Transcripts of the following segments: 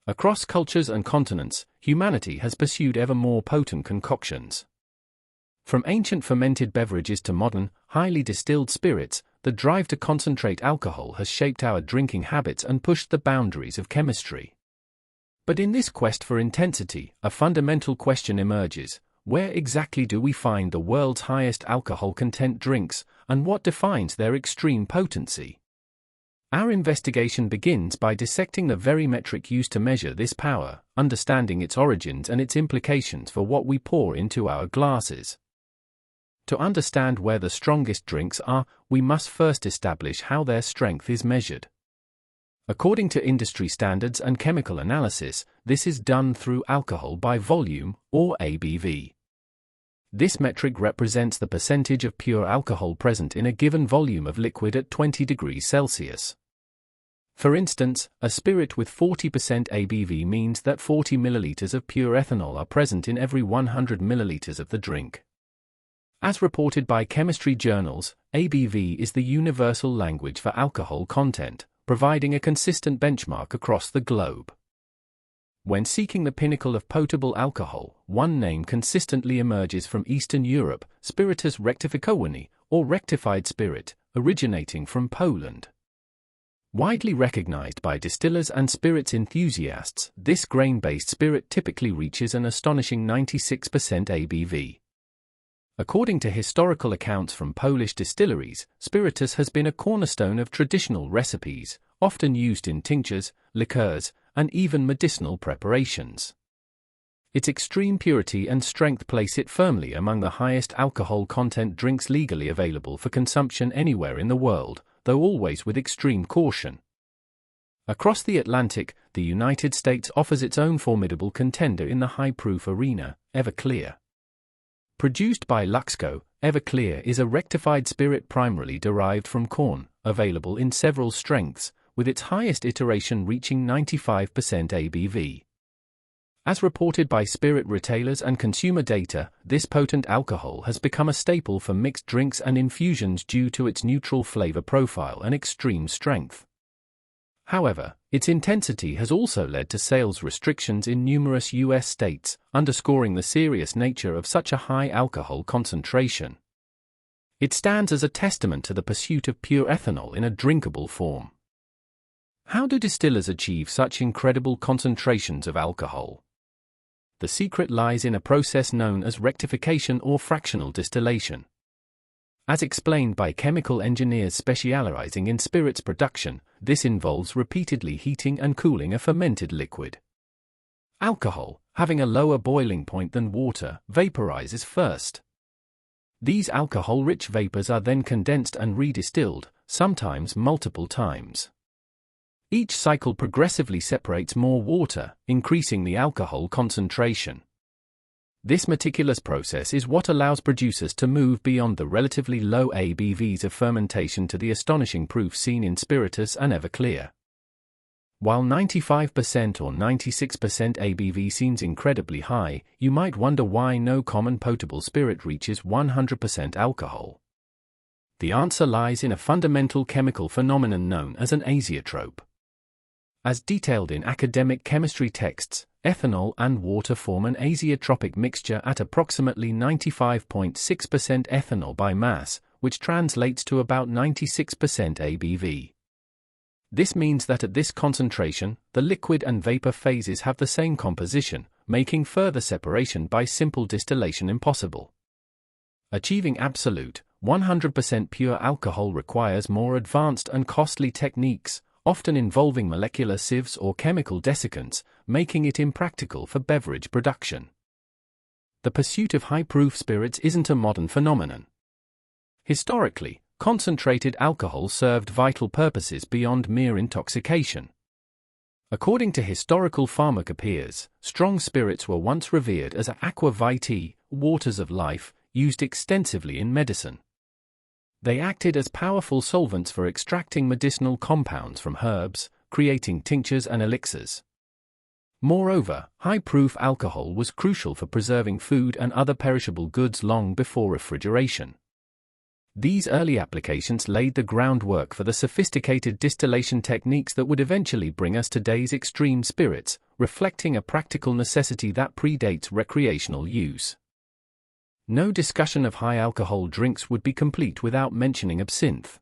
Across cultures and continents, humanity has pursued ever more potent concoctions. From ancient fermented beverages to modern, highly distilled spirits, the drive to concentrate alcohol has shaped our drinking habits and pushed the boundaries of chemistry. But in this quest for intensity, a fundamental question emerges: where exactly do we find the world's highest alcohol content drinks, and what defines their extreme potency? Our investigation begins by dissecting the very metric used to measure this power, understanding its origins and its implications for what we pour into our glasses. To understand where the strongest drinks are, we must first establish how their strength is measured. According to industry standards and chemical analysis, this is done through alcohol by volume, or ABV. This metric represents the percentage of pure alcohol present in a given volume of liquid at 20 degrees Celsius. For instance, a spirit with 40% ABV means that 40 milliliters of pure ethanol are present in every 100 milliliters of the drink. As reported by chemistry journals, ABV is the universal language for alcohol content, providing a consistent benchmark across the globe. When seeking the pinnacle of potable alcohol, one name consistently emerges from Eastern Europe: Spirytus rectificowany, or rectified spirit, originating from Poland. Widely recognized by distillers and spirits enthusiasts, this grain-based spirit typically reaches an astonishing 96% ABV. According to historical accounts from Polish distilleries, Spirytus has been a cornerstone of traditional recipes, often used in tinctures, liqueurs, and even medicinal preparations. Its extreme purity and strength place it firmly among the highest alcohol content drinks legally available for consumption anywhere in the world, though always with extreme caution. Across the Atlantic, the United States offers its own formidable contender in the high-proof arena, Everclear. Produced by Luxco, Everclear is a rectified spirit primarily derived from corn, available in several strengths, with its highest iteration reaching 95% ABV. As reported by spirit retailers and consumer data, this potent alcohol has become a staple for mixed drinks and infusions due to its neutral flavor profile and extreme strength. However, its intensity has also led to sales restrictions in numerous U.S. states, underscoring the serious nature of such a high alcohol concentration. It stands as a testament to the pursuit of pure ethanol in a drinkable form. How do distillers achieve such incredible concentrations of alcohol? The secret lies in a process known as rectification or fractional distillation. As explained by chemical engineers specializing in spirits production, this involves repeatedly heating and cooling a fermented liquid. Alcohol, having a lower boiling point than water, vaporizes first. These alcohol-rich vapors are then condensed and redistilled, sometimes multiple times. Each cycle progressively separates more water, increasing the alcohol concentration. This meticulous process is what allows producers to move beyond the relatively low ABVs of fermentation to the astonishing proof seen in Spirytus and Everclear. While 95% or 96% ABV seems incredibly high, you might wonder why no common potable spirit reaches 100% alcohol. The answer lies in a fundamental chemical phenomenon known as an azeotrope. As detailed in academic chemistry texts, ethanol and water form an azeotropic mixture at approximately 95.6% ethanol by mass, which translates to about 96% ABV. This means that at this concentration, the liquid and vapor phases have the same composition, making further separation by simple distillation impossible. Achieving absolute, 100% pure alcohol requires more advanced and costly techniques, often involving molecular sieves or chemical desiccants, making it impractical for beverage production. The pursuit of high-proof spirits isn't a modern phenomenon. Historically, concentrated alcohol served vital purposes beyond mere intoxication. According to historical pharmacopoeias, strong spirits were once revered as aqua vitae, waters of life, used extensively in medicine. They acted as powerful solvents for extracting medicinal compounds from herbs, creating tinctures and elixirs. Moreover, high-proof alcohol was crucial for preserving food and other perishable goods long before refrigeration. These early applications laid the groundwork for the sophisticated distillation techniques that would eventually bring us today's extreme spirits, reflecting a practical necessity that predates recreational use. No discussion of high-alcohol drinks would be complete without mentioning absinthe.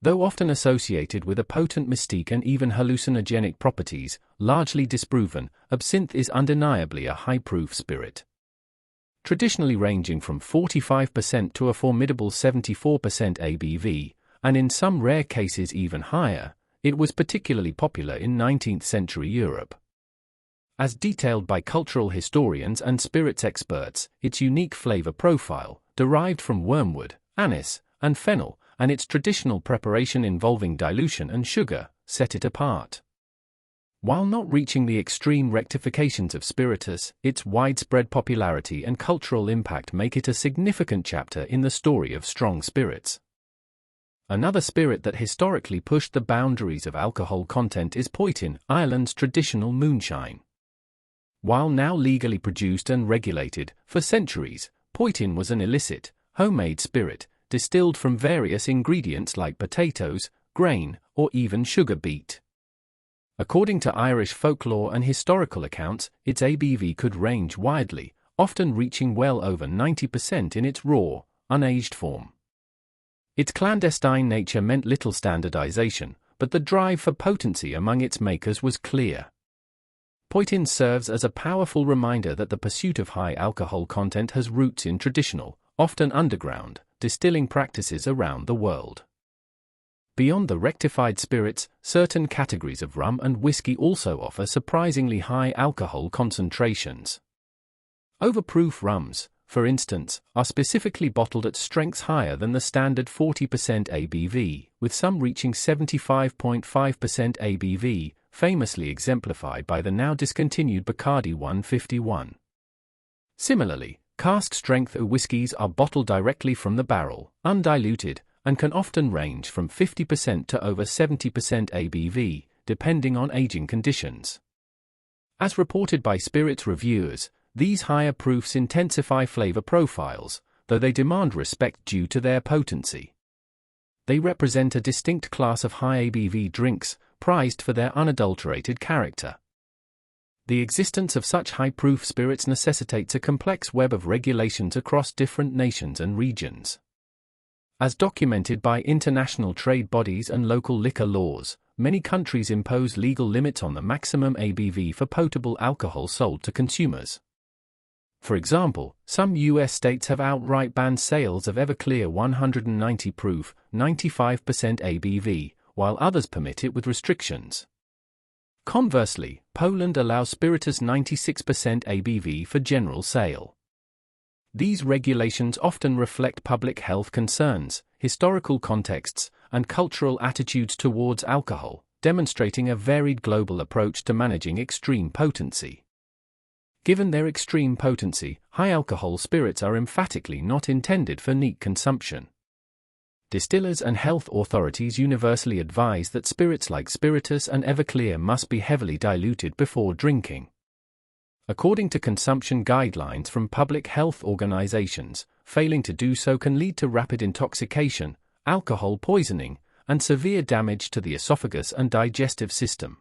Though often associated with a potent mystique and even hallucinogenic properties, largely disproven, absinthe is undeniably a high-proof spirit. Traditionally ranging from 45% to a formidable 74% ABV, and in some rare cases even higher, it was particularly popular in 19th-century Europe. As detailed by cultural historians and spirits experts, its unique flavor profile, derived from wormwood, anise, and fennel, and its traditional preparation involving dilution and sugar, set it apart. While not reaching the extreme rectifications of Spirytus, its widespread popularity and cultural impact make it a significant chapter in the story of strong spirits. Another spirit that historically pushed the boundaries of alcohol content is Poitin, Ireland's traditional moonshine. While now legally produced and regulated, for centuries, Poitin was an illicit, homemade spirit, distilled from various ingredients like potatoes, grain, or even sugar beet. According to Irish folklore and historical accounts, its ABV could range widely, often reaching well over 90% in its raw, unaged form. Its clandestine nature meant little standardization, but the drive for potency among its makers was clear. Poitin serves as a powerful reminder that the pursuit of high alcohol content has roots in traditional, often underground, distilling practices around the world. Beyond the rectified spirits, certain categories of rum and whiskey also offer surprisingly high alcohol concentrations. Overproof rums, for instance, are specifically bottled at strengths higher than the standard 40% ABV, with some reaching 75.5% ABV, famously exemplified by the now discontinued Bacardi 151. Similarly, cask-strength whiskies are bottled directly from the barrel, undiluted, and can often range from 50% to over 70% ABV, depending on aging conditions. As reported by spirits reviewers, these higher proofs intensify flavor profiles, though they demand respect due to their potency. They represent a distinct class of high ABV drinks, prized for their unadulterated character. The existence of such high-proof spirits necessitates a complex web of regulations across different nations and regions. As documented by international trade bodies and local liquor laws, many countries impose legal limits on the maximum ABV for potable alcohol sold to consumers. For example, some U.S. states have outright banned sales of Everclear 190 proof, 95% ABV, while others permit it with restrictions. Conversely, Poland allows Spirytus 96% ABV for general sale. These regulations often reflect public health concerns, historical contexts, and cultural attitudes towards alcohol, demonstrating a varied global approach to managing extreme potency. Given their extreme potency, high-alcohol spirits are emphatically not intended for neat consumption. Distillers and health authorities universally advise that spirits like Spirytus and Everclear must be heavily diluted before drinking. According to consumption guidelines from public health organizations, failing to do so can lead to rapid intoxication, alcohol poisoning, and severe damage to the esophagus and digestive system.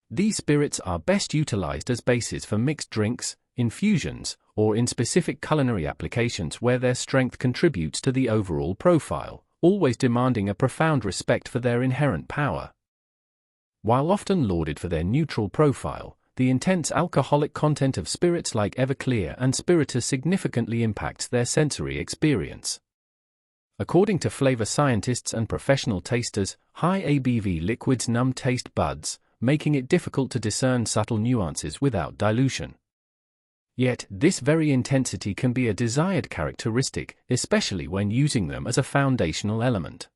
These spirits are best utilized as bases for mixed drinks, infusions, or in specific culinary applications where their strength contributes to the overall profile, always demanding a profound respect for their inherent power. While often lauded for their neutral profile, the intense alcoholic content of spirits like Everclear and Spirytus significantly impacts their sensory experience. According to flavor scientists and professional tasters, high ABV liquids numb taste buds, making it difficult to discern subtle nuances without dilution. Yet, this very intensity can be a desired characteristic, especially when using them as a foundational element.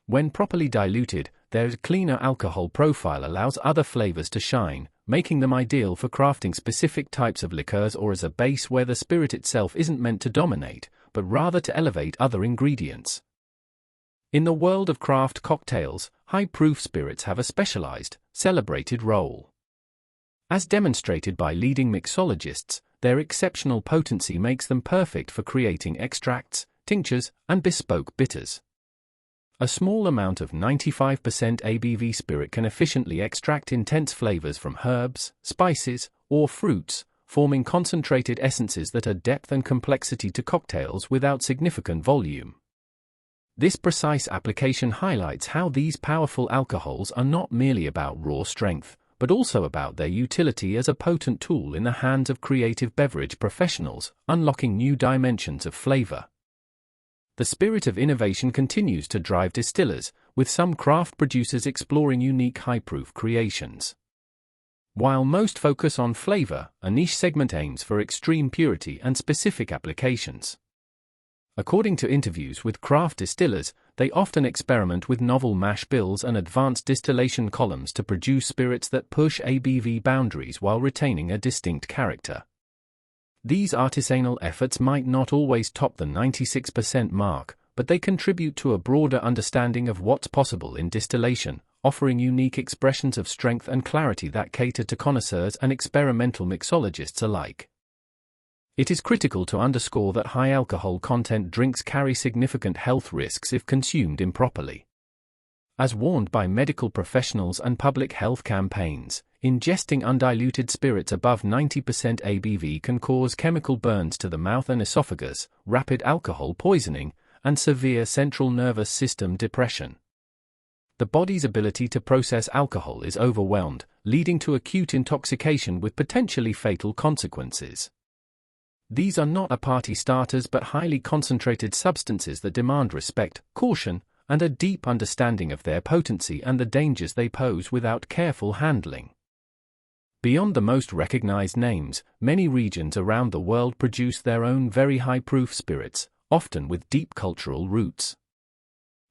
When properly diluted, their cleaner alcohol profile allows other flavors to shine, making them ideal for crafting specific types of liqueurs or as a base where the spirit itself isn't meant to dominate, but rather to elevate other ingredients. In the world of craft cocktails, high-proof spirits have a specialized, celebrated role. As demonstrated by leading mixologists, their exceptional potency makes them perfect for creating extracts, tinctures, and bespoke bitters. A small amount of 95% ABV spirit can efficiently extract intense flavors from herbs, spices, or fruits, forming concentrated essences that add depth and complexity to cocktails without significant volume. This precise application highlights how these powerful alcohols are not merely about raw strength, but also about their utility as a potent tool in the hands of creative beverage professionals, unlocking new dimensions of flavor. The spirit of innovation continues to drive distillers, with some craft producers exploring unique high-proof creations. While most focus on flavor, a niche segment aims for extreme purity and specific applications. According to interviews with craft distillers, they often experiment with novel mash bills and advanced distillation columns to produce spirits that push ABV boundaries while retaining a distinct character. These artisanal efforts might not always top the 96% mark, but they contribute to a broader understanding of what's possible in distillation, offering unique expressions of strength and clarity that cater to connoisseurs and experimental mixologists alike. It is critical to underscore that high alcohol content drinks carry significant health risks if consumed improperly. As warned by medical professionals and public health campaigns, ingesting undiluted spirits above 90% ABV can cause chemical burns to the mouth and esophagus, rapid alcohol poisoning, and severe central nervous system depression. The body's ability to process alcohol is overwhelmed, leading to acute intoxication with potentially fatal consequences. These are not party starters but highly concentrated substances that demand respect, caution, and a deep understanding of their potency and the dangers they pose without careful handling. Beyond the most recognized names, many regions around the world produce their own very high-proof spirits, often with deep cultural roots.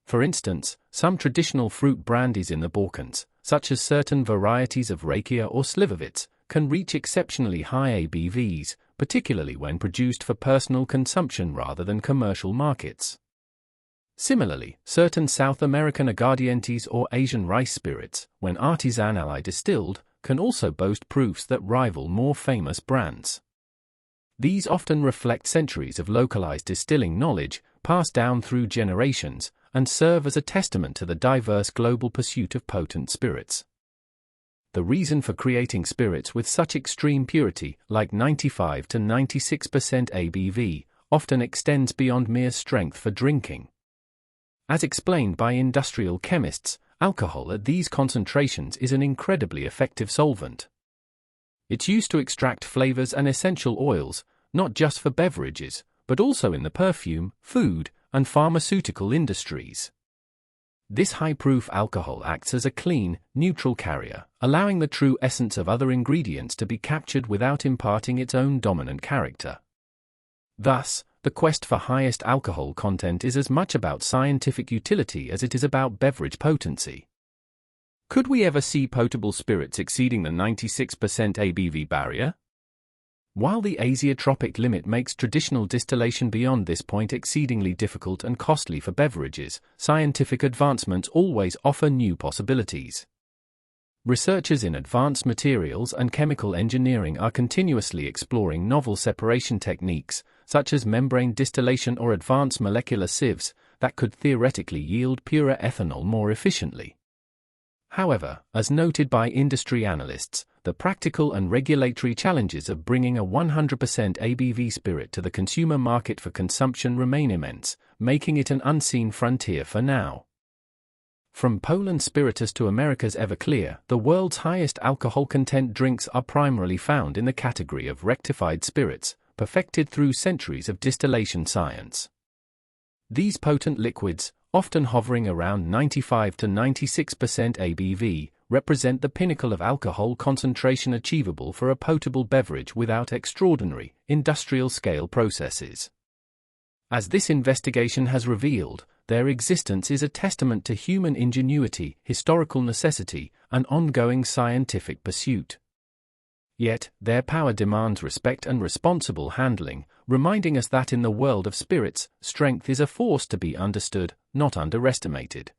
For instance, some traditional fruit brandies in the Balkans, such as certain varieties of Rakia or Slivovitz, can reach exceptionally high ABVs, particularly when produced for personal consumption rather than commercial markets. Similarly, certain South American aguardientes or Asian rice spirits, when artisanally distilled, can also boast proofs that rival more famous brands. These often reflect centuries of localized distilling knowledge, passed down through generations, and serve as a testament to the diverse global pursuit of potent spirits. The reason for creating spirits with such extreme purity, like 95 to 96% ABV, often extends beyond mere strength for drinking. As explained by industrial chemists, alcohol at these concentrations is an incredibly effective solvent. It's used to extract flavors and essential oils, not just for beverages, but also in the perfume, food, and pharmaceutical industries. This high-proof alcohol acts as a clean, neutral carrier, allowing the true essence of other ingredients to be captured without imparting its own dominant character. Thus, the quest for highest alcohol content is as much about scientific utility as it is about beverage potency. Could we ever see potable spirits exceeding the 96% ABV barrier? While the azeotropic limit makes traditional distillation beyond this point exceedingly difficult and costly for beverages, scientific advancements always offer new possibilities. Researchers in advanced materials and chemical engineering are continuously exploring novel separation techniques, such as membrane distillation or advanced molecular sieves, that could theoretically yield purer ethanol more efficiently. However, as noted by industry analysts, the practical and regulatory challenges of bringing a 100% ABV spirit to the consumer market for consumption remain immense, making it an unseen frontier for now. From Poland's Spirytus to America's Everclear, the world's highest alcohol content drinks are primarily found in the category of rectified spirits, perfected through centuries of distillation science. These potent liquids, often hovering around 95 to 96% ABV, represent the pinnacle of alcohol concentration achievable for a potable beverage without extraordinary, industrial-scale processes. As this investigation has revealed, their existence is a testament to human ingenuity, historical necessity, and ongoing scientific pursuit. Yet, their power demands respect and responsible handling, reminding us that in the world of spirits, strength is a force to be understood, not underestimated.